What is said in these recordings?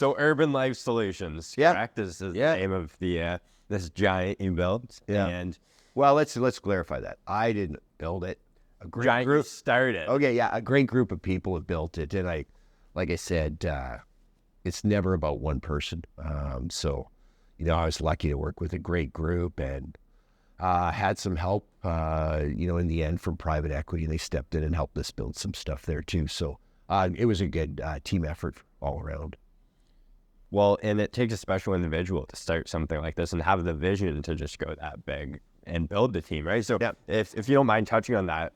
So Urban Life Solutions, correct? Is the name of the this giant you built. Yeah. And well, let's clarify that. I didn't build it. A great giant group started. Okay, yeah, a great group of people have built it, and like I said, it's never about one person. So, I was lucky to work with a great group and had some help, in the end from private equity. They stepped in and helped us build some stuff there too. So it was a good team effort all around. Well, and it takes a special individual to start something like this and have the vision to just go that big and build the team, right? So if you don't mind touching on that,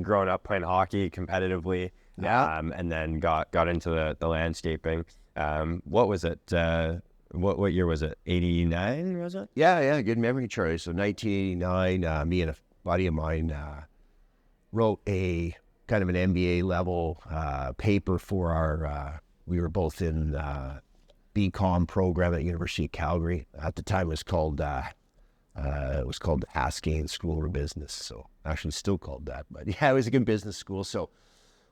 growing up playing hockey competitively, and then got into the landscaping. What was it? What year was it? 89, was it? Yeah, good memory, Charlie. So 1989, me and a buddy of mine wrote a kind of an MBA level paper for our, we were both in BCom program at University of Calgary. At the time it was called Haskayne School of Business. So actually still called that, but yeah, it was a good business school. So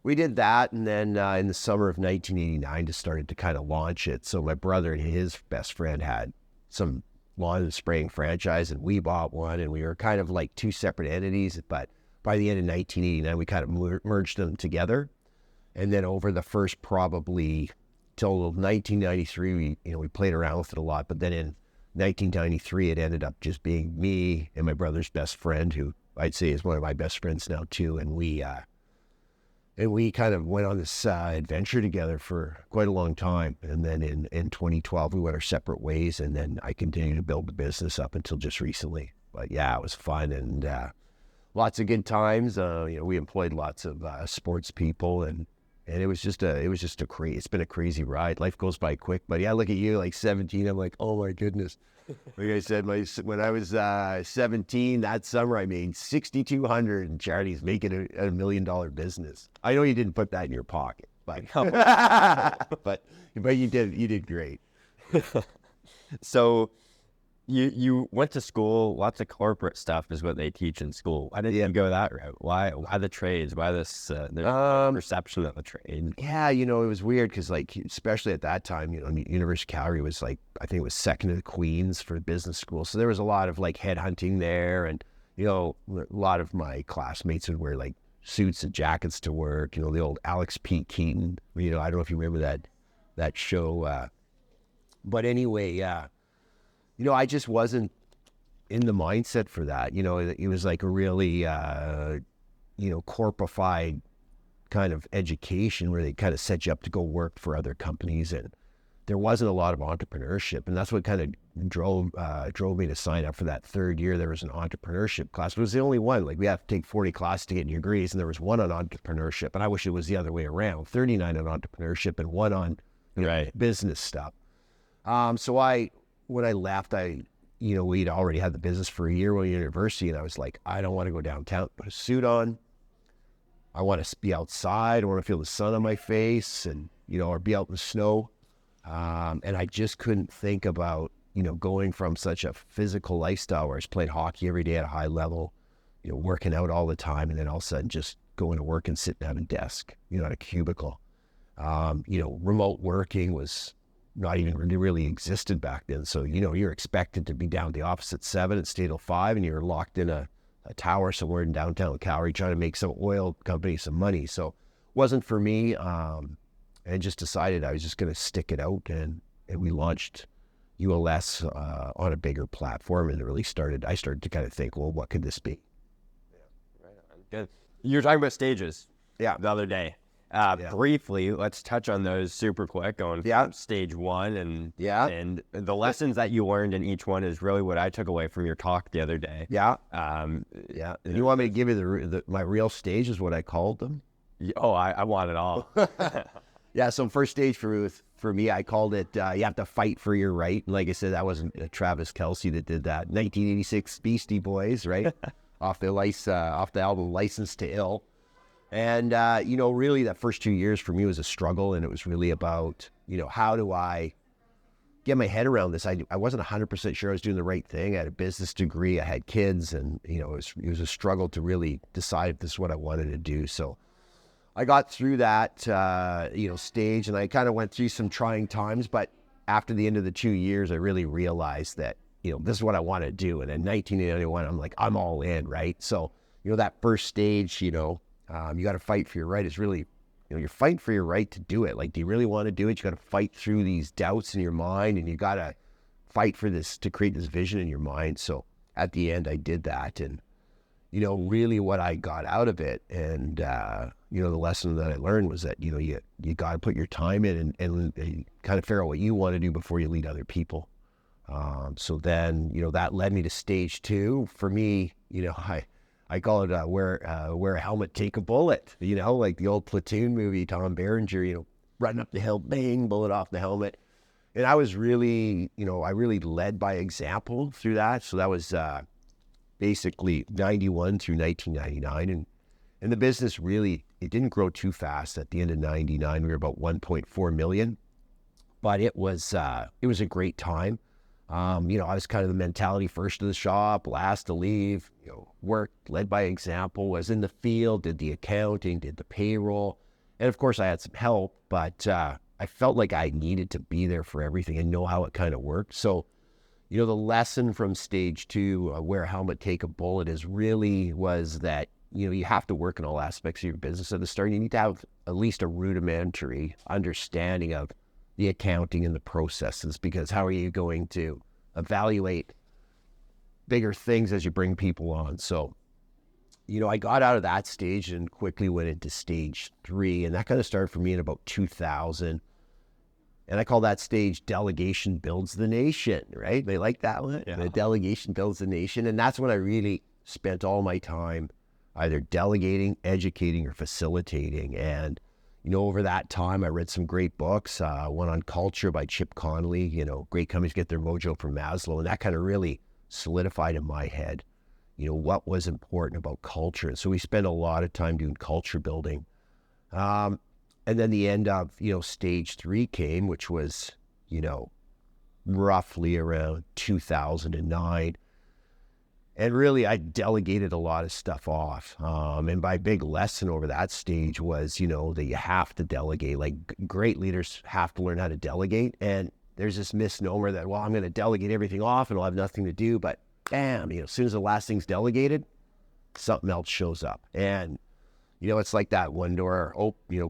we did that, and then in the summer of 1989, just started to kind of launch it. So my brother and his best friend had some lawn and spraying franchise, and we bought one, and we were kind of like two separate entities. But by the end of 1989, we kind of merged them together. And then over the first probably till 1993, we played around with it a lot. But then in 1993, it ended up just being me and my brother's best friend, who I'd say is one of my best friends now too, and we kind of went on this adventure together for quite a long time. And then in 2012, we went our separate ways. And then I continued to build the business up until just recently. But yeah, it was fun and lots of good times. We employed lots of sports people, and it's been a crazy ride. Life goes by quick. But yeah, look at you, like 17. I'm like, oh my goodness. Like I said, when I was 17, that summer I made $6,200, and charity's making a $1 million business. I know you didn't put that in your pocket, but but you did great. So you went to school. Lots of corporate stuff is what they teach in school. Why didn't you go that route? Why the trades? Why this perception of the trade? Yeah, it was weird because, like, especially at that time, University of Calgary was like, I think it was second to the Queens for business school. So there was a lot of like headhunting there, and a lot of my classmates would wear like suits and jackets to work. The old Alex P. Keaton. I don't know if you remember that show. But anyway, I just wasn't in the mindset for that. It was like a really, corpified kind of education where they kind of set you up to go work for other companies, and there wasn't a lot of entrepreneurship. And that's what kind of drove me to sign up for that third year. There was an entrepreneurship class. It was the only one. Like, we have to take 40 classes to get degrees, and there was one on entrepreneurship. And I wish it was the other way around, 39 on entrepreneurship and one on business stuff. So when I left, we'd already had the business for a year at university, and I was like, I don't want to go downtown, put a suit on. I want to be outside. I want to feel the sun on my face, and, or be out in the snow. And I just couldn't think about, going from such a physical lifestyle where I was playing hockey every day at a high level, working out all the time, and then all of a sudden just going to work and sitting at a desk, at a cubicle. Remote working was not even really existed back then. So, you're expected to be down at the office at 7 and stay till 5, and you're locked in a tower somewhere in downtown Calgary trying to make some oil company some money. So wasn't for me, and just decided I was just going to stick it out, and we launched ULS on a bigger platform, and I started to kind of think, well, what could this be? Yeah, right on. Good. You were talking about stages the other day. Briefly, let's touch on those super quick, going from stage one and the lessons that you learned in each one is really what I took away from your talk the other day. And you want me to give you my real stages, what I called them? Oh, I want it all. So first stage for me, I called it, you have to fight for your right. And like I said, that wasn't Travis Kelce that did that. 1986 Beastie Boys, right? off the album License to Ill. And, really that first 2 years for me was a struggle, and it was really about, how do I get my head around this? I wasn't 100% sure I was doing the right thing. I had a business degree, I had kids, and, it was a struggle to really decide if this is what I wanted to do. So I got through that, stage, and I kind of went through some trying times, but after the end of the 2 years, I really realized that, this is what I want to do. And in 1981, I'm like, I'm all in, right? So, that first stage, you got to fight for your right. It's really, you're fighting for your right to do it. Like, do you really want to do it? You got to fight through these doubts in your mind, and you got to fight for this, to create this vision in your mind. So at the end, I did that. And, really what I got out of it, and, the lesson that I learned was that, you got to put your time in and kind of figure out what you want to do before you lead other people. So then, that led me to stage 2. For me, I call it wear a helmet, take a bullet, like the old Platoon movie, Tom Berenger, running up the hill, bang, bullet off the helmet. And I was really, I really led by example through that. So that was basically 91 through 1999. And the business really, it didn't grow too fast. At the end of 99, we were about 1.4 million. But it was a great time. I was kind of the mentality, first to the shop, last to leave, worked, led by example, was in the field, did the accounting, did the payroll. And of course I had some help, but I felt like I needed to be there for everything and know how it kind of worked. So, the lesson from stage 2, wear a helmet, take a bullet, was that, you have to work in all aspects of your business at the start. You need to have at least a rudimentary understanding of the accounting and the processes, because how are you going to evaluate bigger things as you bring people on? So, I got out of that stage and quickly went into stage 3, and that kind of started for me in about 2000. And I call that stage delegation builds the nation, right? They like that one. Yeah. The delegation builds the nation. And that's when I really spent all my time either delegating, educating, or facilitating. And over that time, I read some great books. One on culture by Chip Connolly, great companies get their mojo from Maslow. And that kind of really solidified in my head, what was important about culture. And so we spent a lot of time doing culture building. And then the end of, stage 3 came, which was, roughly around 2009. And really, I delegated a lot of stuff off. And my big lesson over that stage was, that you have to delegate. Like, great leaders have to learn how to delegate. And there's this misnomer that, well, I'm going to delegate everything off and I'll have nothing to do. But bam, as soon as the last thing's delegated, something else shows up. And, it's like that one door,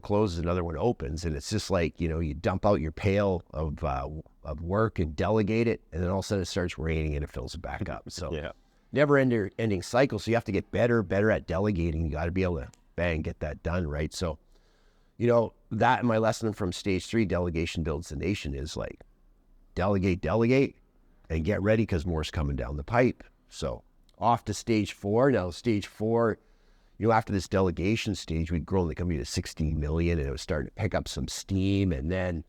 closes, another one opens. And it's just like, you dump out your pail of work and delegate it. And then all of a sudden it starts raining and it fills it back up. So yeah. Never ending cycle. So you have to get better at delegating. You got to be able to get that done, right? So, that my lesson from stage 3, delegation builds the nation, is like delegate, and get ready because more's coming down the pipe. So off to stage 4. Now stage 4, after this delegation stage, we'd grown the company to 16 million and it was starting to pick up some steam. And then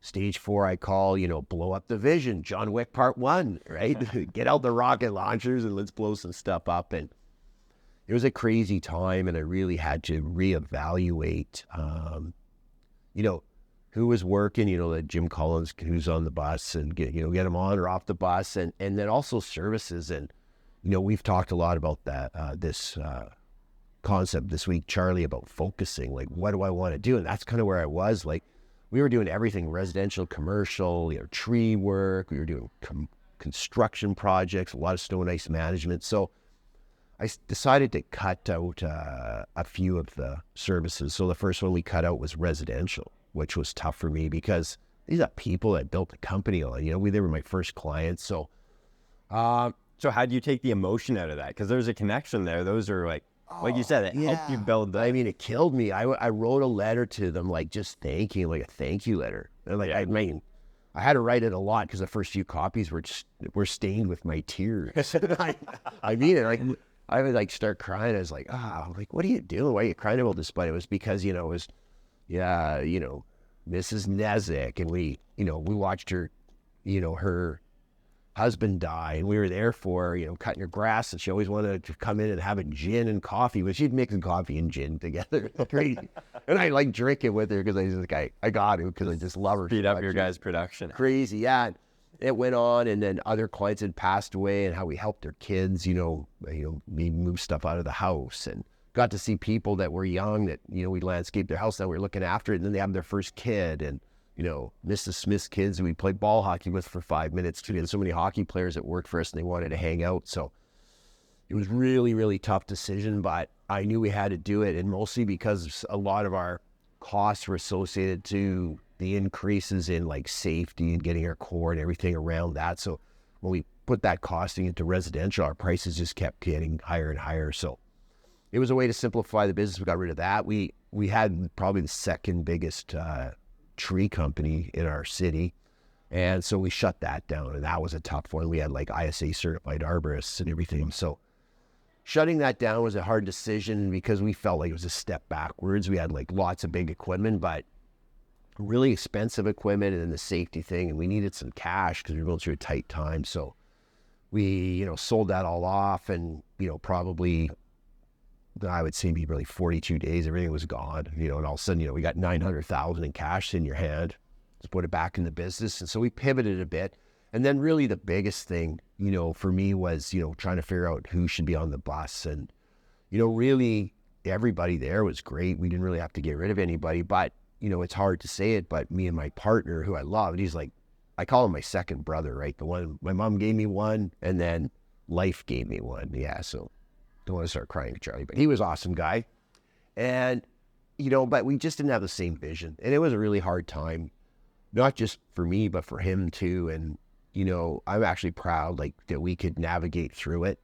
stage 4, I call, blow up the vision, John Wick Part 1, right? Get out the rocket launchers and let's blow some stuff up. And it was a crazy time, and I really had to reevaluate, who was working, that Jim Collins, who's on the bus, and get him on or off the bus, and then also services. And, we've talked a lot about that, this concept this week, Charlie, about focusing, like, what do I want to do? And that's kind of where I was. Like, we were doing everything, residential, commercial, tree work. We were doing construction projects, a lot of snow and ice management. So I decided to cut out a few of the services. So the first one we cut out was residential, which was tough for me because these are people that built the company on. They were my first clients. So, so how do you take the emotion out of that? Because there's a connection there. Those are like you said, it helped you build that. I mean, it killed me. I wrote a letter to them, like just thanking, like a thank you letter. And I had to write it a lot because the first few copies were stained with my tears. I mean it. Like, I would start crying. I was like, what are you doing? Why are you crying about this? But it was because, it was, Mrs. Nezik, and we watched her, her husband die, and we were there for, cutting her grass, and she always wanted to come in and have a gin and coffee, but she'd mix coffee and gin together. Crazy. And I drink it with her because I just I got to, because I just love her. Speed up your guys' production. Crazy, yeah. It went on, and then other clients had passed away, and how we helped their kids, maybe move stuff out of the house and got to see people that were young that, you know, we landscaped their house, now we're looking after it, and then they have their first kid, and, you know, Mrs. Smith's kids we played ball hockey with for 5 minutes too. We had so many hockey players that worked for us and they wanted to hang out. So it was really, really tough decision, but I knew we had to do it, and mostly because a lot of our costs were associated to the increases in like safety and getting our core and everything around that. So when we put that costing into residential, our prices just kept getting higher and higher. So it was a way to simplify the business. We got rid of that. We had probably the second biggest tree company in our city, and so we shut that down, and that was a tough one. We had like ISA certified arborists and everything. So shutting that down was a hard decision because we felt like it was a step backwards. We had like lots of big equipment, but really expensive equipment, and then the safety thing, and we needed some cash because we were going through a tight time. So we, you know, sold that all off, and, you know, probably, I would say maybe really 42 days, everything was gone, you know, and all of a sudden, you know, we got 900,000 in cash in your hand, just put it back in the business. And so we pivoted a bit. And then really the biggest thing, you know, for me was, you know, trying to figure out who should be on the bus. And, you know, really everybody there was great. We didn't really have to get rid of anybody, but, you know, it's hard to say it, but me and my partner, who I love, he's like, I call him my second brother, right? The one, my mom gave me one, and then life gave me one. Yeah, so don't want to start crying, Charlie, but he was an awesome guy. And, you know, but we just didn't have the same vision. And it was a really hard time, not just for me, but for him too. And, you know, I'm actually proud, like, that we could navigate through it.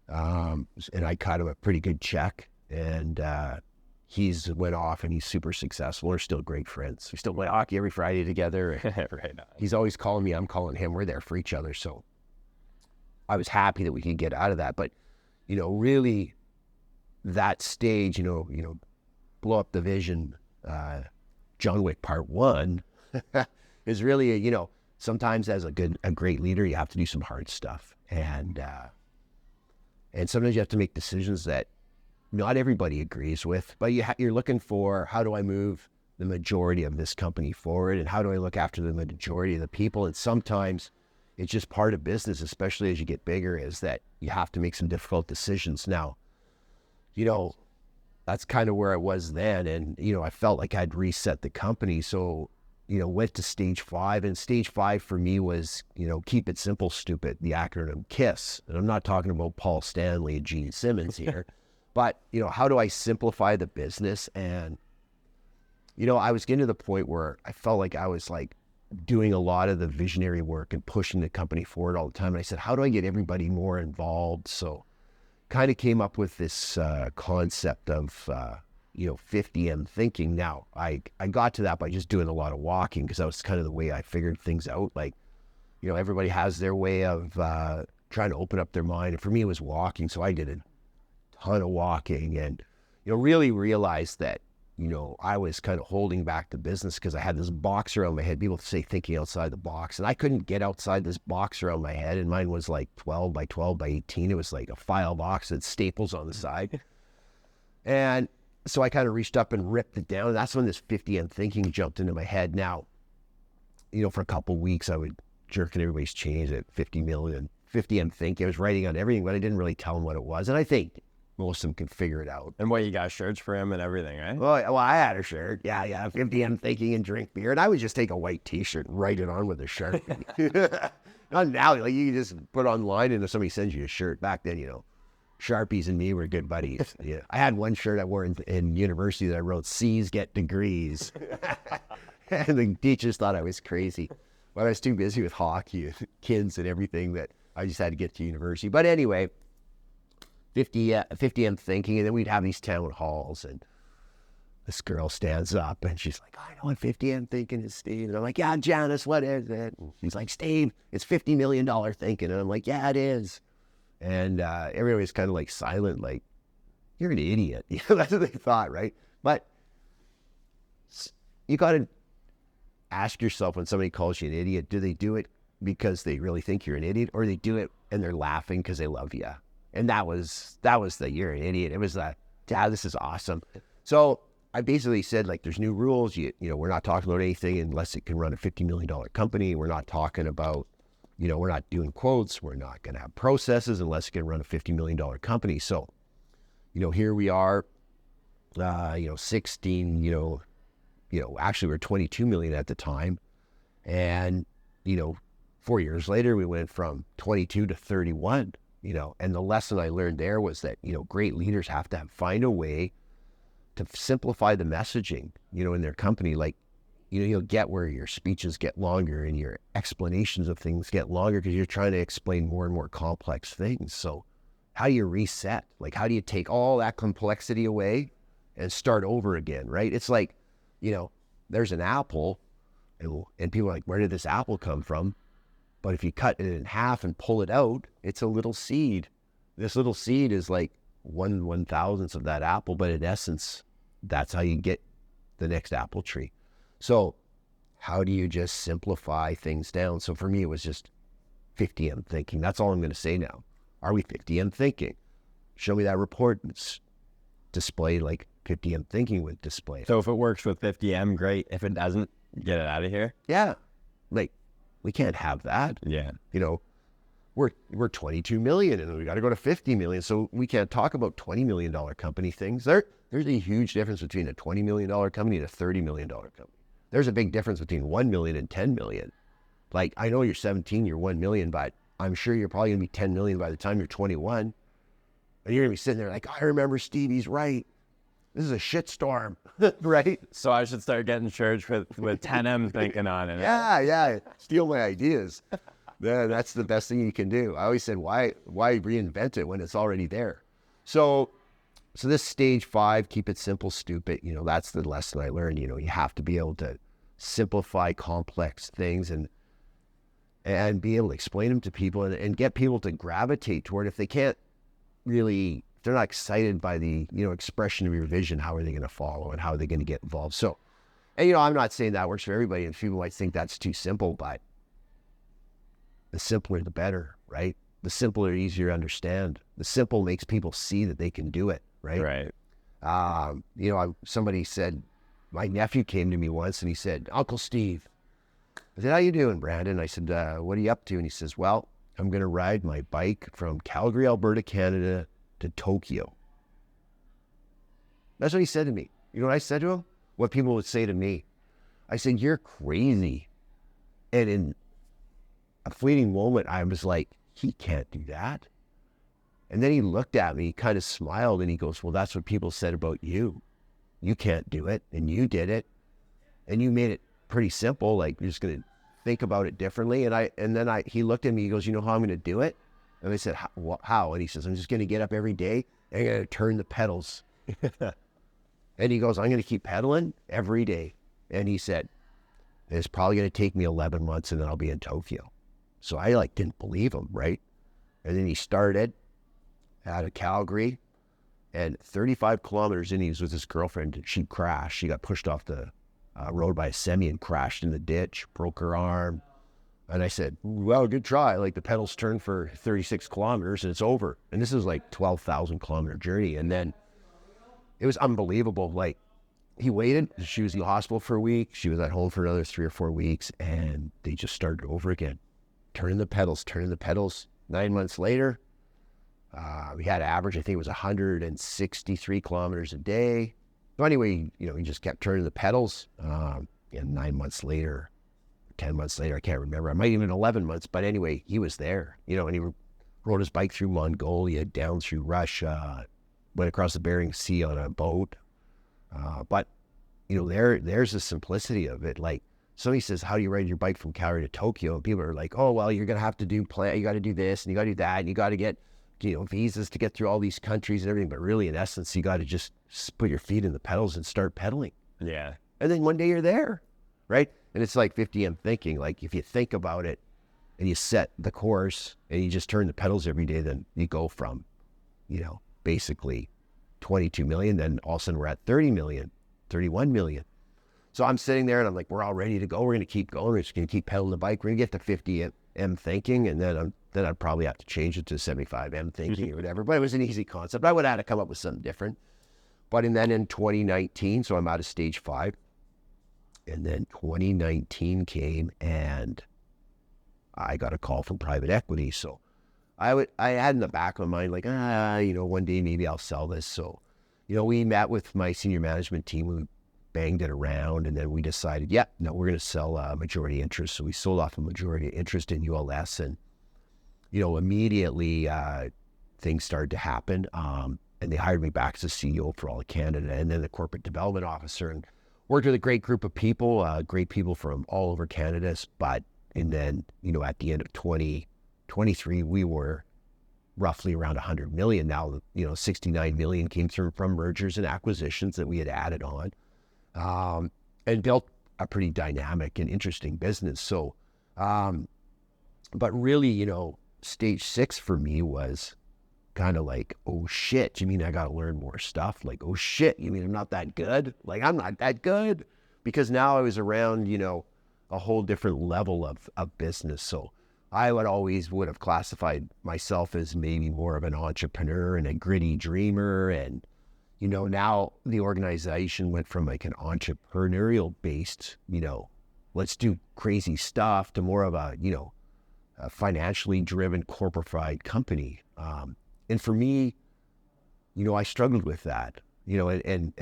And I cut him a pretty good check. And he's went off and he's super successful. We're still great friends. We still play hockey every Friday together. Right on. He's always calling me, I'm calling him. We're there for each other. So I was happy that we could get out of that. But, you know, really that stage, you know, blow up the vision, John Wick Part 1 is really, you know, sometimes as a great leader, you have to do some hard stuff. And sometimes you have to make decisions that not everybody agrees with, but you're looking for, how do I move the majority of this company forward? And how do I look after the majority of the people? And sometimes it's just part of business, especially as you get bigger, is that you have to make some difficult decisions. Now, you know, that's kind of where I was then. And, you know, I felt like I'd reset the company. So, you know, went to stage 5, and stage 5 for me was, you know, keep it simple, stupid, the acronym KISS. And I'm not talking about Paul Stanley and Gene Simmons here, but, you know, how do I simplify the business? And, you know, I was getting to the point where I felt like I was like doing a lot of the visionary work and pushing the company forward all the time. And I said, how do I get everybody more involved? So kind of came up with this concept of, you know, 50M thinking. Now, I got to that by just doing a lot of walking, because that was kind of the way I figured things out. Like, you know, everybody has their way of trying to open up their mind. And for me, it was walking. So I did a ton of walking, and, you know, really realized that, you know, I was kind of holding back the business because I had this box around my head. People say thinking outside the box, and I couldn't get outside this box around my head. And mine was like 12 by 12 by 18. It was like a file box with staples on the side. And so I kind of reached up and ripped it down. And that's when this 50M thinking jumped into my head. Now, you know, for a couple of weeks, I would jerk in everybody's chains at 50 million, 50M thinking. I was writing on everything, but I didn't really tell them what it was. And I think most of them can figure it out. And what, you got shirts for him and everything, right? Well, I had a shirt. Yeah, 50M thinking and drink beer. And I would just take a white T-shirt and write it on with a Sharpie. Not now, like, you can just put it online, and if somebody sends you a shirt, back then, you know, Sharpies and me were good buddies. Yeah, I had one shirt I wore in university that I wrote, C's get degrees. And the teachers thought I was crazy. But I was too busy with hockey and kids and everything that I just had to get to university. But anyway, 50M thinking, and then we'd have these town halls, and this girl stands up and she's like, I know what 50M thinking is, Steve. And I'm like, yeah, Janice, what is it? And she's like, Steve, it's $50 million thinking. And I'm like, yeah, it is. And everybody's kind of like silent, like, you're an idiot. You know, that's what they thought, right? But you got to ask yourself, when somebody calls you an idiot, do they do it because they really think you're an idiot, or they do it and they're laughing because they love you? And that was the you're an idiot. It was the, Dad, this is awesome. So I basically said, like, there's new rules. You know, we're not talking about anything unless it can run a $50 million company. We're not talking about, you know, we're not doing quotes. We're not going to have processes unless it can run a $50 million company. So, here we are, 16, actually we're 22 million at the time. And, 4 years later, we went from 22 to 31, and the lesson I learned there was that, great leaders have to find a way to simplify the messaging, in their company. Like, you'll get where your speeches get longer and your explanations of things get longer because you're trying to explain more and more complex things. So how do you reset? Like, how do you take all that complexity away and start over again, right? It's like, there's an apple and people are like, where did this apple come from? But if you cut it in half and pull it out, it's a little seed. This little seed is like 1/1000th of that apple, but in essence, that's how you get the next apple tree. So how do you just simplify things down? So for me, it was just 50M thinking. That's all I'm going to say now. Are we 50M thinking? Show me that report. It's displayed like 50M thinking would display. So if it works with 50M, great. If it doesn't, get it out of here. Yeah. Like, we can't have that. Yeah. We're 22 million and we got to go to 50 million. So we can't talk about $20 million company things. There's a huge difference between a $20 million company and a $30 million company. There's a big difference between 1 million and 10 million. Like, I know you're 17, you're 1 million, but I'm sure you're probably going to be 10 million by the time you're 21. And you're going to be sitting there like, I remember Stevie's right. This is a shitstorm, right? So I should start getting shirts with 10M thinking on it. Yeah. Steal my ideas. That's the best thing you can do. I always said, why reinvent it when it's already there? So this stage 5, keep it simple, stupid. That's the lesson I learned. You have to be able to simplify complex things and be able to explain them to people and get people to gravitate toward it. If they can't really, if they're not excited by the, expression of your vision, how are they going to follow and how are they going to get involved? So, and I'm not saying that works for everybody, and people might think that's too simple, but the simpler, the better, right? The simpler, easier to understand. The simple makes people see that they can do it, right? Right. Somebody said, my nephew came to me once and he said, Uncle Steve. I said, how you doing, Brandon? I said, what are you up to? And he says, well, I'm going to ride my bike from Calgary, Alberta, Canada to Tokyo. That's what he said to me. You know what I said to him? What people would say to me. I said, you're crazy. And in a fleeting moment, I was like, he can't do that. And then he looked at me, kind of smiled, and he goes, well, that's what people said about you. You can't do it, and you did it. And you made it pretty simple, like you're just going to think about it differently. And then he looked at me, he goes, you know how I'm going to do it? And I said, how? And he says, I'm just going to get up every day and I'm going to turn the pedals. And he goes, I'm going to keep pedaling every day. And he said, it's probably going to take me 11 months and then I'll be in Tokyo. So I didn't believe him, right? And then he started out of Calgary, and 35 kilometers in, he was with his girlfriend, and she crashed. She got pushed off the road by a semi and crashed in the ditch, broke her arm. And I said, well, good try. Like, the pedals turned for 36 kilometers and it's over. And this is like 12,000 kilometer journey. And then it was unbelievable. Like, he waited. She was in the hospital for a week. She was at home for another 3 or 4 weeks, and they just started over again. Turning the pedals. 9 months later, we had average, I think it was 163 kilometers a day. So anyway, he just kept turning the pedals. And 9 months later, 10 months later, I can't remember. I might even 11 months, but anyway, he was there, and he rode his bike through Mongolia, down through Russia, went across the Bering Sea on a boat. But, there's the simplicity of it. Like, somebody says, how do you ride your bike from Calgary to Tokyo? And people are like, oh, well, you're going to have to you got to do this and you got to do that. And you got to get, visas to get through all these countries and everything. But really, in essence, you got to just put your feet in the pedals and start pedaling. Yeah. And then one day you're there, right? And it's like 50M thinking. Like, if you think about it and you set the course and you just turn the pedals every day, then you go from, basically 22 million. Then all of a sudden we're at 30 million, 31 million. So I'm sitting there and I'm like, we're all ready to go. We're going to keep going. We're just going to keep pedaling the bike. We're going to get to 50M thinking. And then I'd probably have to change it to 75M thinking or whatever. But it was an easy concept. I would have had to come up with something different. But then in 2019, so I'm out of stage 5. And then 2019 came and I got a call from private equity. So I had in the back of my mind, like, one day maybe I'll sell this. So, we met with my senior management team, we banged it around, and then we decided, no, we're going to sell a majority interest. So we sold off a majority interest in ULS, and, immediately things started to happen. And they hired me back as a CEO for all of Canada, and then the corporate development officer, and worked with a great group of people, great people from all over Canada. And then, at the end of 2023, we were roughly around 100 million. Now, 69 million came through from mergers and acquisitions that we had added on, and built a pretty dynamic and interesting business. So, but really, stage 6 for me was kind of like, oh shit, you mean I got to learn more stuff? Like, oh shit, you mean I'm not that good? Like, I'm not that good, because now I was around, a whole different level of business. So I would have classified myself as maybe more of an entrepreneur and a gritty dreamer. And, now the organization went from like an entrepreneurial based, let's do crazy stuff, to more of a financially driven corporate company. And for me, I struggled with that, and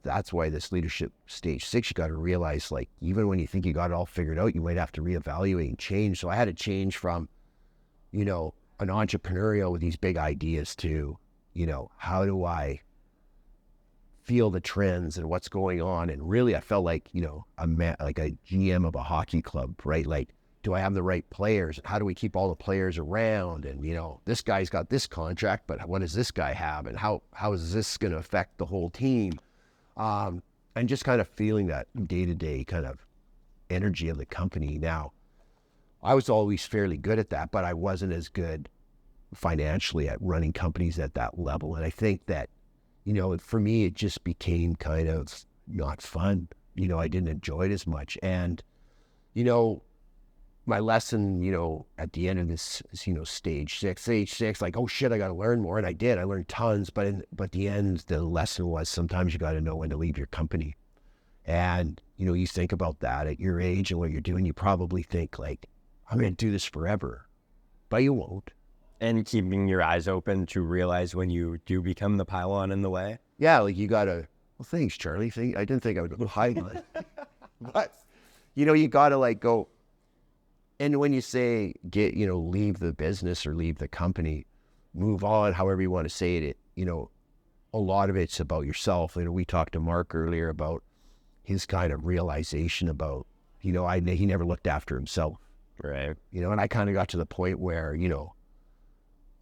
that's why this leadership stage 6, you got to realize, like, even when you think you got it all figured out, you might have to reevaluate and change. So I had to change from, an entrepreneurial with these big ideas to, how do I feel the trends and what's going on? And really, I felt like, like a GM of a hockey club, right? Like, do I have the right players? How do we keep all the players around? And, this guy's got this contract, but what does this guy have? And how is this going to affect the whole team? And just kind of feeling that day-to-day kind of energy of the company. Now, I was always fairly good at that, but I wasn't as good financially at running companies at that level. And I think that, for me, it just became kind of not fun. I didn't enjoy it as much. And, my lesson, at the end of this, stage 6, like, oh shit, I got to learn more. And I did. I learned tons. But the end, the lesson was sometimes you got to know when to leave your company. And, you think about that at your age and what you're doing, you probably think, like, I'm going to do this forever. But you won't. And keeping your eyes open to realize when you do become the pylon in the way. Yeah, like, you got to, well, thanks, Charlie. I didn't think I would go high on it. But, you got to, like, go. And when you say leave the business or leave the company, move on, however you want to say it, a lot of it's about yourself. We talked to Mark earlier about his kind of realization about, he never looked after himself. Right. And I kind of got to the point where,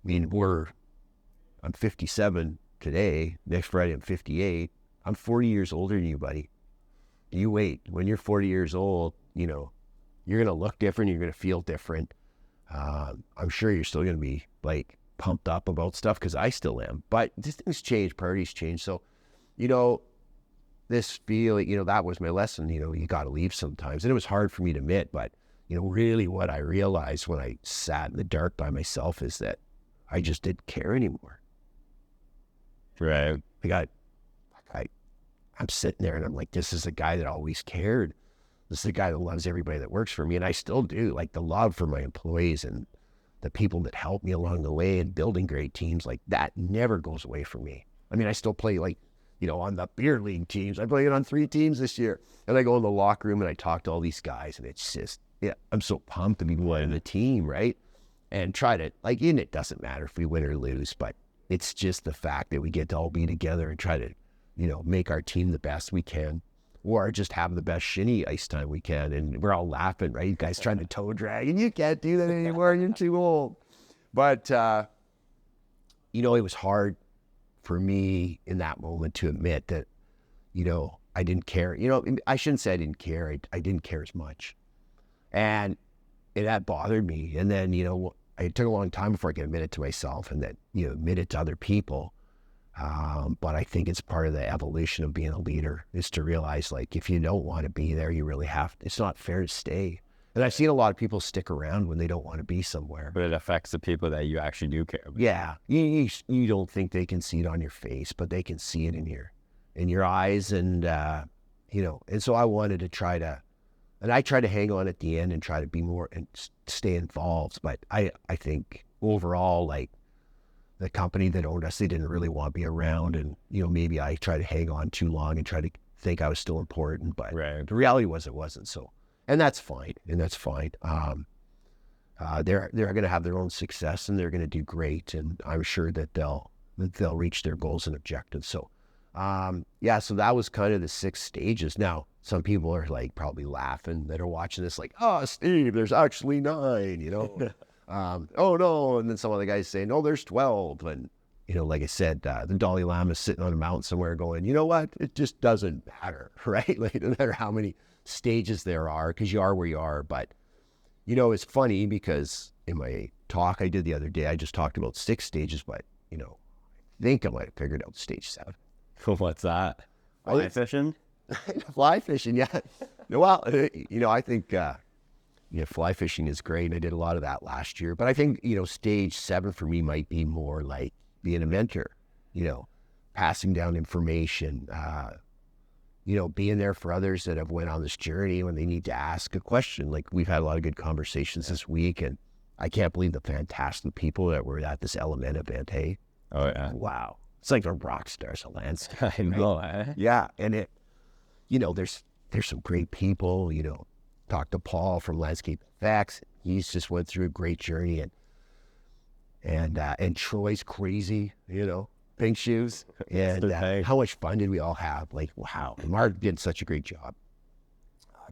I'm 57 today. Next Friday, I'm 58. I'm 40 years older than you, buddy. You wait. When you're 40 years old, you're going to look different. You're going to feel different. I'm sure you're still going to be, like, pumped up about stuff, because I still am. But these things change. Priorities change. So, this feeling, that was my lesson. You got to leave sometimes. And it was hard for me to admit. But, really what I realized when I sat in the dark by myself is that I just didn't care anymore. Right. I'm sitting there and I'm like, this is the guy that always cared. This is the guy that loves everybody that works for me. And I still do. Like, the love for my employees and the people that help me along the way and building great teams, like, that never goes away from me. I mean, I still play, like, on the beer league teams. I played on 3 teams this year. And I go in the locker room and I talk to all these guys, and it's just, I'm so pumped to be one of the team, right? And try to, like, and it doesn't matter if we win or lose, but it's just the fact that we get to all be together and try to, make our team the best we can. Or just have the best shinny ice time we can. And we're all laughing, right? You guys trying to toe drag, and you can't do that anymore. You're too old. But, it was hard for me in that moment to admit that, I didn't care. I shouldn't say I didn't care. I didn't care as much. And that bothered me. And then, it took a long time before I could admit it to myself, and then, admit it to other people. But I think it's part of the evolution of being a leader, is to realize, like, if you don't want to be there, you really have to. It's not fair to stay. And I've seen a lot of people stick around when they don't want to be somewhere. But it affects the people that you actually do care about. Yeah. You don't think they can see it on your face, but they can see it in your eyes. And, and so I wanted to try to And I try to hang on at the end and try to be more and stay involved. But I think overall, like the company that owned us, they didn't really want to be around. And, maybe I tried to hang on too long and try to think I was still important. But Right. the reality was it wasn't. So, and that's fine. They're going to have their own success and they're going to do great. And I'm sure that they'll reach their goals and objectives. So, so that was kind of the 6 stages. Now, some people are like probably laughing that are watching this like, oh, Steve, there's actually 9, oh no. And then some other guys saying, no, there's 12. And, like I said, the Dalai Lama is sitting on a mountain somewhere going, you know what? It just doesn't matter, right? Like no matter how many stages there are, because you are where you are. But, it's funny because in my talk I did the other day, I just talked about 6 stages, but, I think I might have figured out stage 7. What's that? Fly fishing? Fly fishing, yeah. Well, I think fly fishing is great, and I did a lot of that last year. But I think stage 7 for me might be more like being a mentor, passing down information, being there for others that have went on this journey when they need to ask a question. Like we've had a lot of good conversations this week, and I can't believe the fantastic people that were at this Element event. Hey, Oh yeah. wow. It's like the rock stars of landscape. I know. Eh? Yeah. And it, there's some great people, talk to Paul from Landscape Facts. He's just went through a great journey, and Troy's crazy, pink shoes. And how much fun did we all have? Like, wow. Mark did such a great job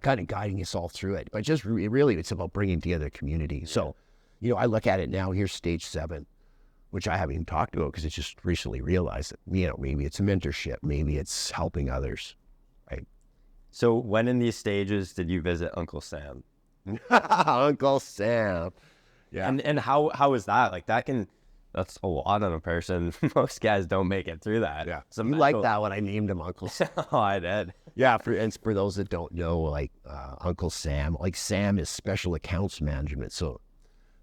kind of guiding us all through it. But just really, it's about bringing together a community. Yeah. So, I look at it now, here's stage 7. Which I haven't even talked about because it's just recently realized that, maybe it's a mentorship, maybe it's helping others, right? So when in these stages did you visit Uncle Sam? Uncle Sam. Yeah. And how is that? Like that's a lot on a person. Most guys don't make it through that. Yeah. So you like that when I named him Uncle Sam? Oh, I did. Yeah. For those that don't know, like Uncle Sam, like Sam is special accounts management. So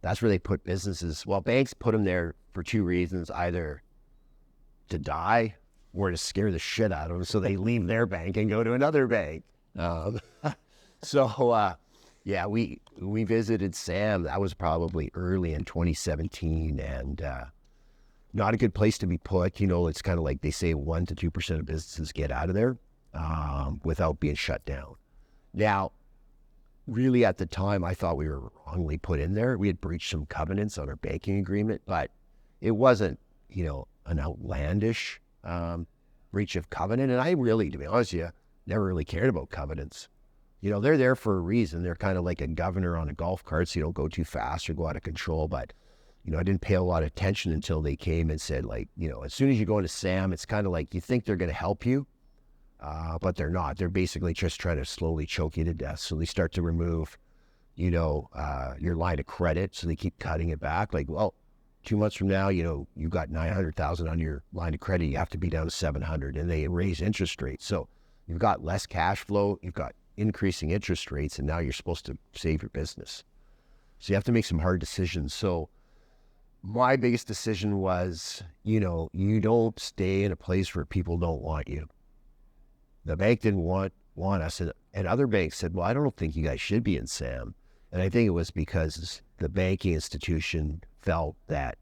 that's where they put businesses. Well, banks put them there for 2 reasons, either to die or to scare the shit out of them. So they leave their bank and go to another bank. We visited Sam. That was probably early in 2017, and not a good place to be put. It's kind of like they say 1 to 2% of businesses get out of there without being shut down. Now, really at the time, I thought we were wrongly put in there. We had breached some covenants on our banking agreement, but it wasn't, an outlandish breach of covenant. And I really, to be honest with you, never really cared about covenants. They're there for a reason. They're kind of like a governor on a golf cart, so you don't go too fast or go out of control. But, I didn't pay a lot of attention until they came and said, like, as soon as you go into Sam, it's kind of like you think they're going to help you, but they're not. They're basically just trying to slowly choke you to death. So they start to remove, your line of credit. So they keep cutting it back. Like, well, 2 months from now, you've got 900,000 on your line of credit. You have to be down to 700, and they raise interest rates. So you've got less cash flow. You've got increasing interest rates, and now you're supposed to save your business. So you have to make some hard decisions. So my biggest decision was, you don't stay in a place where people don't want you. The bank didn't want us, and other banks said, well, I don't think you guys should be in Sam. And I think it was because the banking institution felt that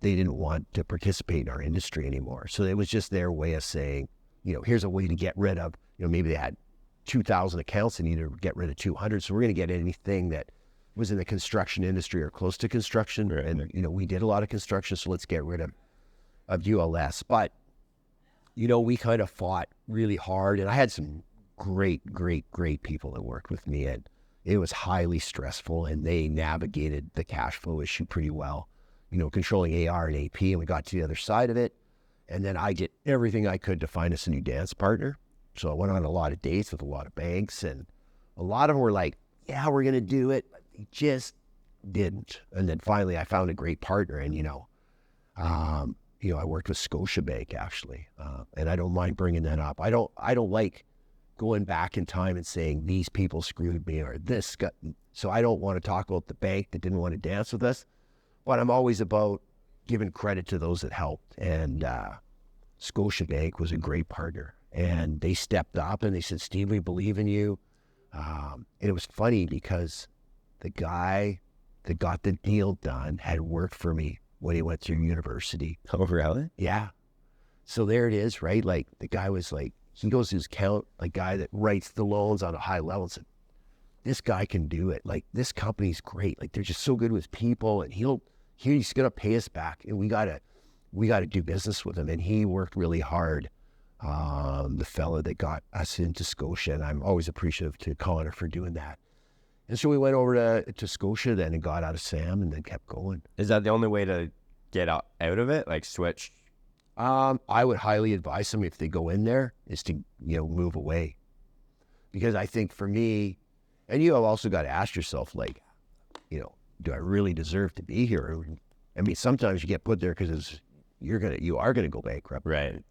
they didn't want to participate in our industry anymore. So it was just their way of saying, here's a way to get rid of, maybe they had 2,000 accounts and needed to get rid of 200. So we're going to get anything that was in the construction industry or close to construction. Right. And, we did a lot of construction, so let's get rid of ULS. But, we kind of fought really hard, and I had some great people that worked with me, and it was highly stressful, and they navigated the cash flow issue pretty well, controlling AR and AP, and we got to the other side of it. And then I did everything I could to find us a new dance partner. So I went on a lot of dates with a lot of banks, and a lot of them were like, yeah, we're going to do it, but they just didn't. And then finally I found a great partner, and, I worked with Scotiabank actually, and I don't mind bringing that up. I don't like going back in time and saying these people screwed me or this got. So I don't want to talk about the bank that didn't want to dance with us, but I'm always about giving credit to those that helped. And Scotiabank was a great partner, and they stepped up and they said, Steve, we believe in you. And it was funny because the guy that got the deal done had worked for me when he went through university. Oh, really? Yeah. So there it is, right? Like the guy was like, he goes to his account, like guy that writes the loans on a high level, and said, this guy can do it. Like this company's great. Like they're just so good with people, and he's gonna pay us back, and we gotta do business with him. And he worked really hard. The fella that got us into Scotia, and I'm always appreciative to Connor for doing that. And so we went over to Scotia then and got out of Sam and then kept going. Is that the only way to get out of it? Like switch? I would highly advise them if they go in there is to, move away. Because I think for me, and you have also got to ask yourself, like, do I really deserve to be here? I mean, sometimes you get put there because you are gonna go bankrupt. Right.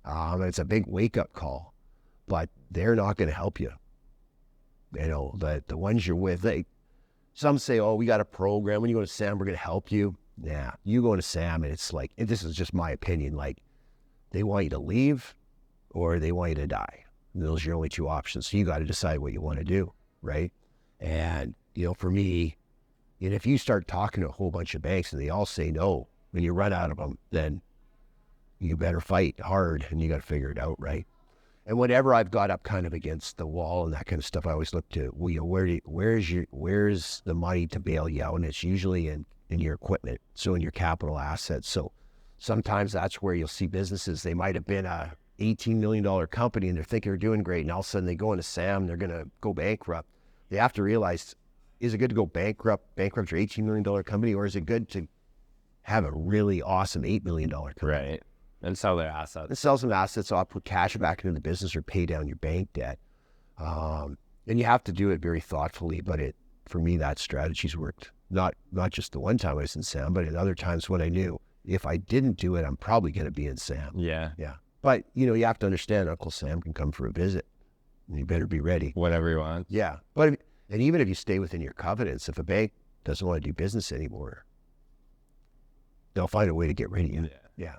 It's a big wake up call, but they're not going to help you. The ones you're with, some say, oh, we got a program. When you go to Sam, we're going to help you. Yeah, you go to Sam, and it's like, and this is just my opinion, like they want you to leave or they want you to die. And those are your only two options. So you got to decide what you want to do, right? And, for me, if you start talking to a whole bunch of banks and they all say no, when you run out of them, then you better fight hard and you got to figure it out, right? And whenever I've got up kind of against the wall and that kind of stuff, I always look to, where's the money to bail you out? And it's usually in your equipment, so in your capital assets. So sometimes that's where you'll see businesses, they might have been a $18 million company and they're thinking they're doing great, and all of a sudden they go into Sam, they're going to go bankrupt. They have to realize, is it good to go bankrupt your $18 million company, or is it good to have a really awesome $8 million company? Right. And sell their assets. And sell some assets off, put cash back into the business or pay down your bank debt. And you have to do it very thoughtfully, but for me, that strategy's worked. Not just the one time I was in Sam, but at other times when I knew if I didn't do it, I'm probably going to be in Sam. Yeah. Yeah. But, you have to understand Uncle Sam can come for a visit. And you better be ready. Whatever you want. Yeah. And even if you stay within your covenants, if a bank doesn't want to do business anymore, they'll find a way to get rid of you. Yeah.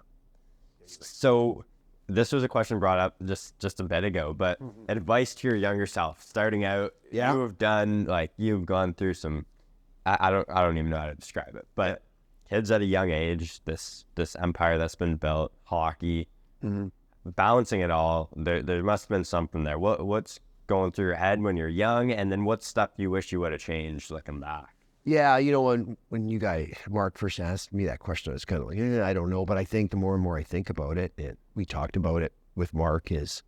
So this was a question brought up just a bit ago, but advice to your younger self starting out. Yeah. You've gone through some, I don't even know how to describe it, but kids at a young age, this empire that's been built, hockey, balancing it all, there must have been something there. What's going through your head when you're young, and then what stuff you wish you would have changed looking back? Yeah, when you guys, Mark, first asked me that question, I was kind of like, I don't know. But I think the more and more I think about it, and we talked about it with Mark, is,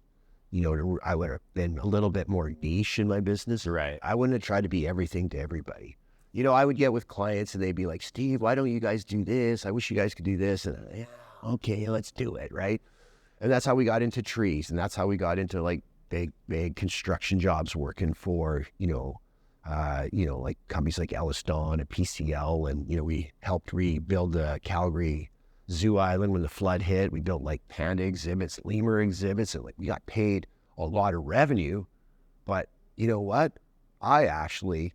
I would have been a little bit more niche in my business. Right. I wouldn't have tried to be everything to everybody. I would get with clients and they'd be like, Steve, why don't you guys do this? I wish you guys could do this. And yeah, okay, let's do it, right? And that's how we got into trees. And that's how we got into like big construction jobs working for, like companies like Elliston and PCL, and we helped rebuild the Calgary Zoo Island when the flood hit. We built like panda exhibits, lemur exhibits, and we got paid a lot of revenue. But you know what? I actually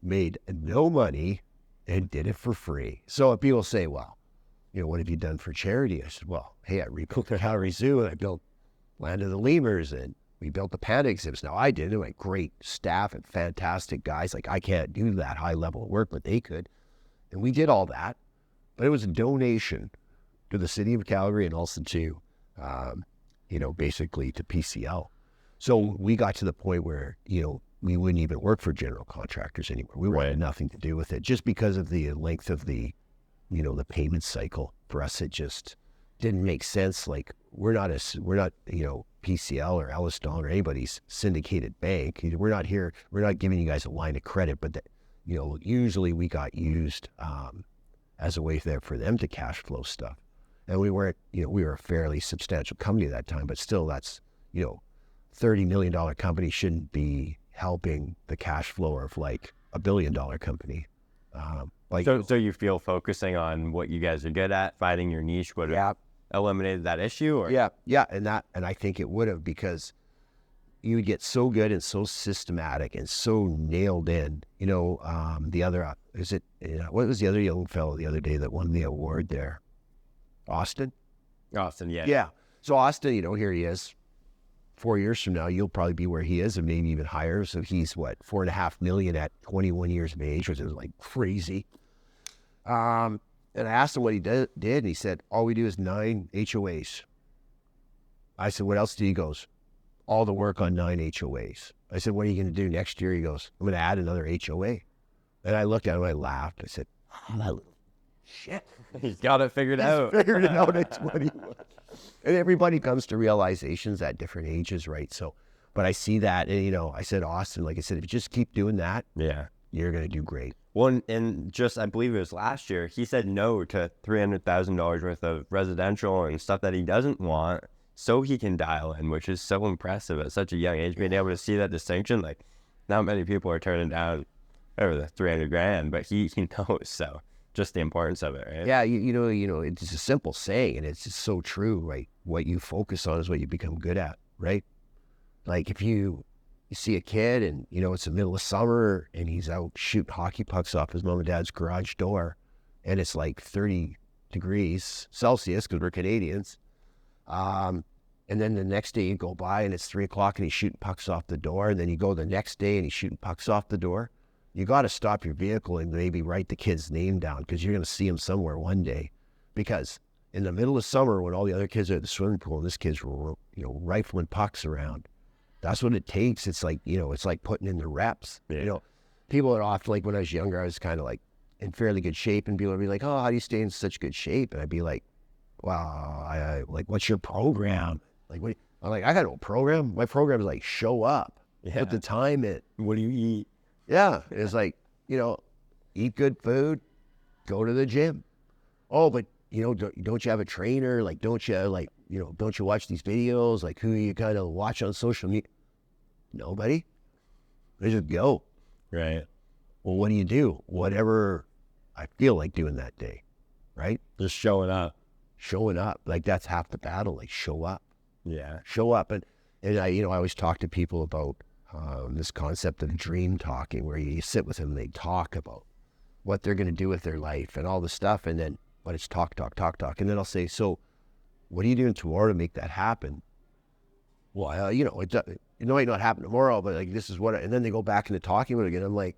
made no money and did it for free. So if people say, well, what have you done for charity? I said, well, hey, I rebuilt the Calgary Zoo and I built Land of the Lemurs and we built the panda exhibits. Now I did it with great staff and fantastic guys. Like I can't do that high level of work, but they could. And we did all that, but it was a donation to the city of Calgary and also to, basically to PCL. So we got to the point where, we wouldn't even work for general contractors anymore. We wanted nothing to do with it just because of the length of the payment cycle. For us, it just didn't make sense. Like we're not PCL or Elliston or anybody's syndicated bank. We're not giving you guys a line of credit, but usually we got used as a way for them to cash flow stuff. And we weren't, we were a fairly substantial company at that time, but still that's, $30 million company shouldn't be helping the cash flow of like $1 billion company. So you feel focusing on what you guys are good at, finding your niche would have eliminated that issue? Or? Yeah. And I think it would have, because you would get so good and so systematic and so nailed in. The other, what was the other young fellow the other day that won the award there? Austin, yeah. Yeah. So Austin, here he is, 4 years from now, you'll probably be where he is and maybe even higher. So he's what, 4.5 million at 21 years of age, which is like crazy. And I asked him what he did, and he said, all we do is 9 HOAs. I said, what else do you? He goes, all the work on 9 HOAs. I said, what are you going to do next year? He goes, I'm going to add another HOA. And I looked at him, I laughed. I said, oh, that little shit. He's got it figured out. Figured it out at 21. And everybody comes to realizations at different ages, right? So, but I see that, and, you know, I said, Austin, like I said, if you just keep doing that, Yeah. you're going to do great. Well, and just, I believe it was last year, he said no to $300,000 worth of residential and stuff that he doesn't want, so he can dial in, which is so impressive at such a young age, being able to see that distinction. Like, not many people are turning down over the 300 grand, but he knows. So just the importance of it, right? Yeah, you know, it's a simple saying, and it's just so true, right? What you focus on is what you become good at, right? Like if you see a kid and, you know, it's the middle of summer and he's out shooting hockey pucks off his mom and dad's garage door, and it's like 30 degrees Celsius because we're Canadians. And then the next day you go by and it's 3 o'clock and he's shooting pucks off the door. And then you go the next day and he's shooting pucks off the door. You got to stop your vehicle and maybe write the kid's name down, because you're going to see him somewhere one day. Because in the middle of summer, when all the other kids are at the swimming pool and this kid's, you know, rifling pucks around, that's what it takes. It's like, you know, it's like putting in the reps. Yeah. You know, people are often, like when I was younger, I was kind of like in fairly good shape, and people would be like, oh, how do you stay in such good shape? And I'd be like, wow, I like, what's your program? Like, what? I'm like, I got no program. My program is like, show up, put the time in. What do you eat? Yeah. It's like, you know, eat good food, go to the gym. Oh, but, you know, don't you have a trainer? Like, don't you, like, you know, don't you watch these videos? Like, who you kind of watch on social media? Nobody. They just go. Right. Well, what do you do? Whatever I feel like doing that day, right? Just showing up. Showing up. Like, that's half the battle. Like, show up. Yeah. Show up. And I, you know, I always talk to people about this concept of dream talking, where you sit with them and they talk about what they're going to do with their life and all the stuff. And then, but it's talk. And then I'll say, so what are you doing tomorrow to make that happen? Well, you know, it might not happen tomorrow, but like, this is what, and then they go back into talking about it again. I'm like,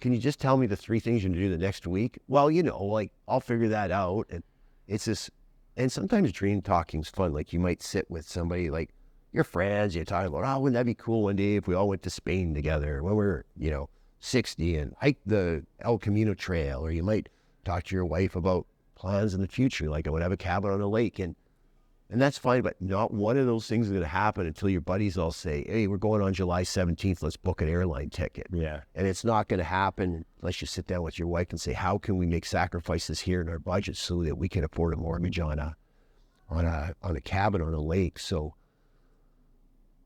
can you just tell me the 3 things you're going to do the next week? Well, you know, like, I'll figure that out. And it's this, and sometimes dream talking's fun. Like, you might sit with somebody, like your friends, you're talking about, oh, wouldn't that be cool one day if we all went to Spain together when we're, you know, 60 and hike the El Camino Trail. Or you might talk to your wife about plans in the future, like I would have a cabin on a lake, and that's fine, but not one of those things is going to happen until your buddies all say, hey, we're going on July 17th, let's book an airline ticket. Yeah. And it's not going to happen unless you sit down with your wife and say, how can we make sacrifices here in our budget so that we can afford a mortgage on a cabin on a lake? So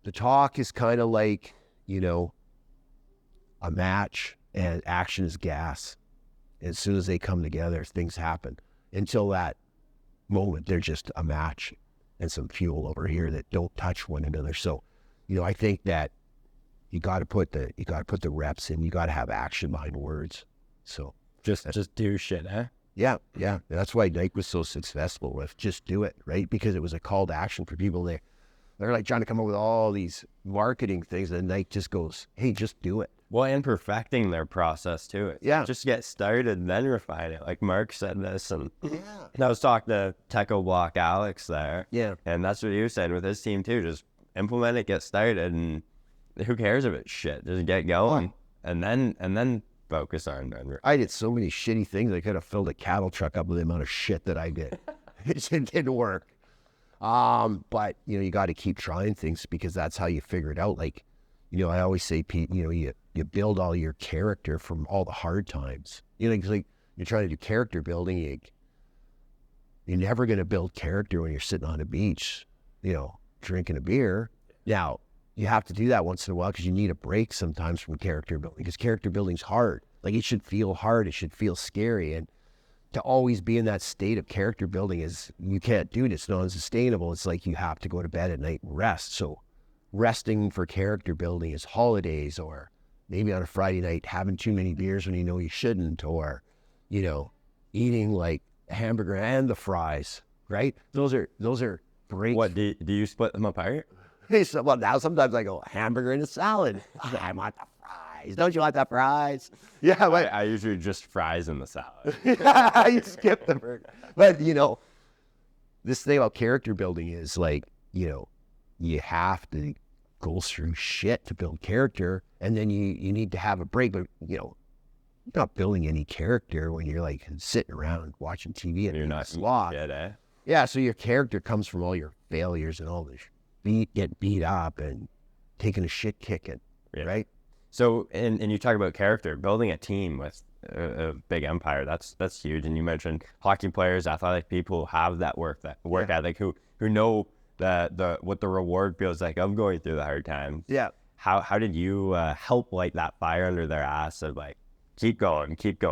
the talk is kind of like, you know, a match, and action is gas. As soon as they come together, things happen. Until that moment, they're just a match and some fuel over here that don't touch one another. So, you know, I think that you got to put the reps in. You got to have action behind words. So Just do shit, eh? yeah. That's why Nike was so successful with just do it, right? Because it was a call to action for people. They're like trying to come up with all these marketing things, and Nike just goes, hey, just do it. Well, and perfecting their process too. Yeah. Just get started and then refine it. Like Mark said this, and I was talking to Techo Block Alex there. Yeah. And that's what he was saying with his team too. Just implement it, get started, and who cares if it's shit? Just get going, and then focus on it. I did so many shitty things. I could have filled a cattle truck up with the amount of shit that I did. It didn't work. But you know, you got to keep trying things, because that's how you figure it out. Like, you know, I always say, Pete, you know, you build all your character from all the hard times. You know, 'cause like you're trying to do character building. You're never going to build character when you're sitting on a beach, you know, drinking a beer. Now, you have to do that once in a while because you need a break sometimes from character building, because character building's hard. Like, it should feel hard. It should feel scary. And to always be in that state of character building is, you can't do it. It's non-sustainable. It's like you have to go to bed at night and rest. So resting for character building is holidays, or maybe on a Friday night having too many beers when you know you shouldn't, or, you know, eating like a hamburger and the fries, right? Those are great. What, do you split them apart? So, well, now sometimes I go, hamburger and a salad. I want the fries. Don't you want the fries? Yeah, but I usually just fries in the salad. you skip the burger. But, this thing about character building is like, you have to go through shit to build character, and then you need to have a break. But, you're not building any character when you're like sitting around watching TV and You're not sloth. shit, eh? Yeah, so your character comes from all your failures and all this get beat up and taking a shit kicking, right? So, and you talk about character, building a team with a big empire. That's huge. And you mentioned hockey players, athletic people have that work ethic who know what the reward feels like of going through the hard times. Yeah. How did you help light that fire under their ass of like, keep going, keep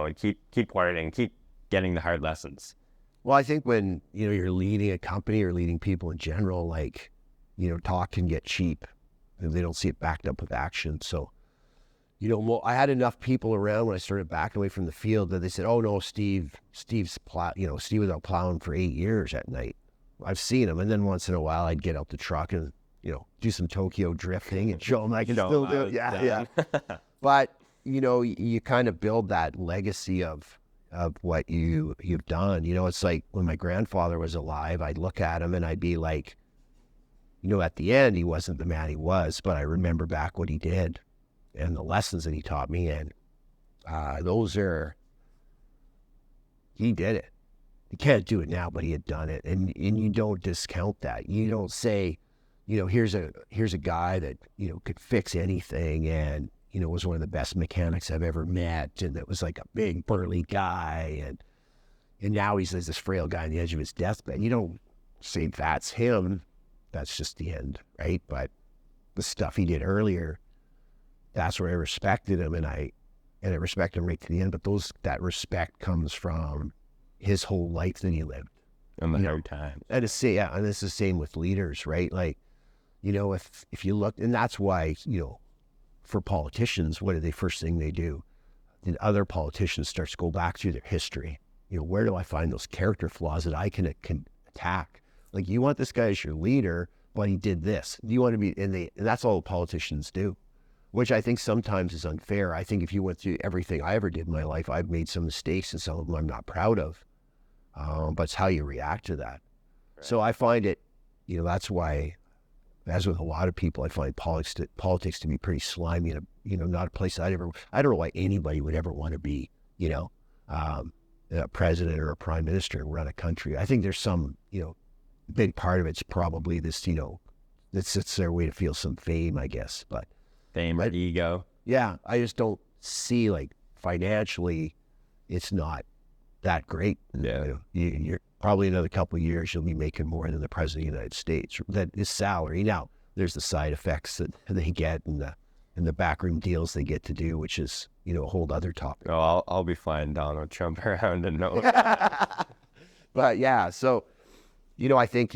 learning, keep getting the hard lessons? Well, I think when, you're leading a company or leading people in general, like, talk can get cheap and they don't see it backed up with action. So, I had enough people around when I started backing away from the field that they said, oh no, Steve was out plowing for 8 years at night. I've seen him. And then once in a while I'd get out the truck and, do some Tokyo drifting and show them I can still do it. Yeah. But, you kind of build that legacy of what you've done. It's like when my grandfather was alive, I'd look at him and I'd be like, at the end, he wasn't the man he was, but I remember back what he did and the lessons that he taught me. And he did it. You can't do it now, but he had done it. And you don't discount that. You don't say, here's a guy that, could fix anything and, was one of the best mechanics I've ever met. And it was like a big burly guy. And now he's this frail guy on the edge of his deathbed. You don't say that's him. That's just the end, right? But the stuff he did earlier, that's where I respected him. And I respect him right to the end. But that respect comes from his whole life that he lived. And the hard times. And it's the same with leaders, right? Like, if you look, and that's why, for politicians, what are the first thing they do? And other politicians start to go back through their history. Where do I find those character flaws that I can attack? Like, you want this guy as your leader, but he did this. Do you want to be, and that's all politicians do, which I think sometimes is unfair. I think if you went through everything I ever did in my life, I've made some mistakes and some of them I'm not proud of. But it's how you react to that. Right. So I find it, that's why, as with a lot of people, I find politics to be pretty slimy and, not a place I don't know why anybody would ever want to be, a president or a prime minister and run a country. I think there's some, big part of it's probably this, it's their way to feel some fame, I guess. But fame or ego. Yeah. I just don't see, like, financially, it's not that great. Yeah. You're probably another couple of years, you'll be making more than the president of the United States. That is salary. Now, there's the side effects that they get and the backroom deals they get to do, which is, a whole other topic. Oh, I'll be flying Donald Trump around and no. But yeah, so, I think,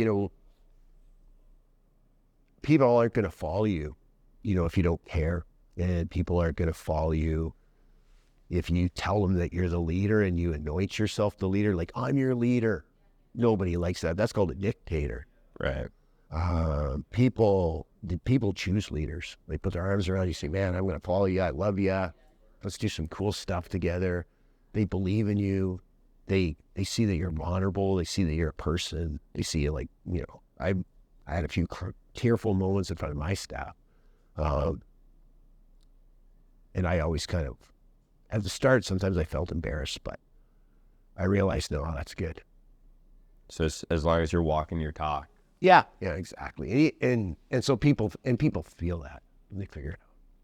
people aren't going to follow you, if you don't care, and people aren't going to follow you if you tell them that you're the leader and you anoint yourself the leader, like, I'm your leader. Nobody likes that. That's called a dictator. Right. People choose leaders. They put their arms around you, say, man, I'm going to follow you. I love you. Let's do some cool stuff together. They believe in you. They see that you're vulnerable. They see that you're a person. They see you like, I had a few tearful moments in front of my staff. And I always kind of, at the start, sometimes I felt embarrassed, but I realized, no, that's good. So as long as you're walking your talk. Yeah, exactly. And so people feel that and they figure it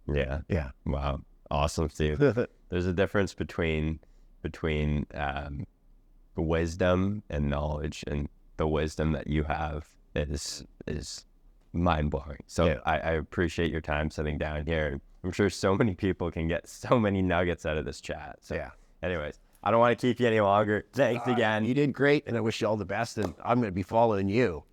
out. Yeah. Yeah. Wow. Awesome, Steve. There's a difference between wisdom and knowledge, and the wisdom that you have is mind blowing. So yeah. I appreciate your time sitting down here. I'm sure so many people can get so many nuggets out of this chat. So yeah. Anyways, I don't want to keep you any longer. Thanks again. You did great, and I wish you all the best, and I'm going to be following you.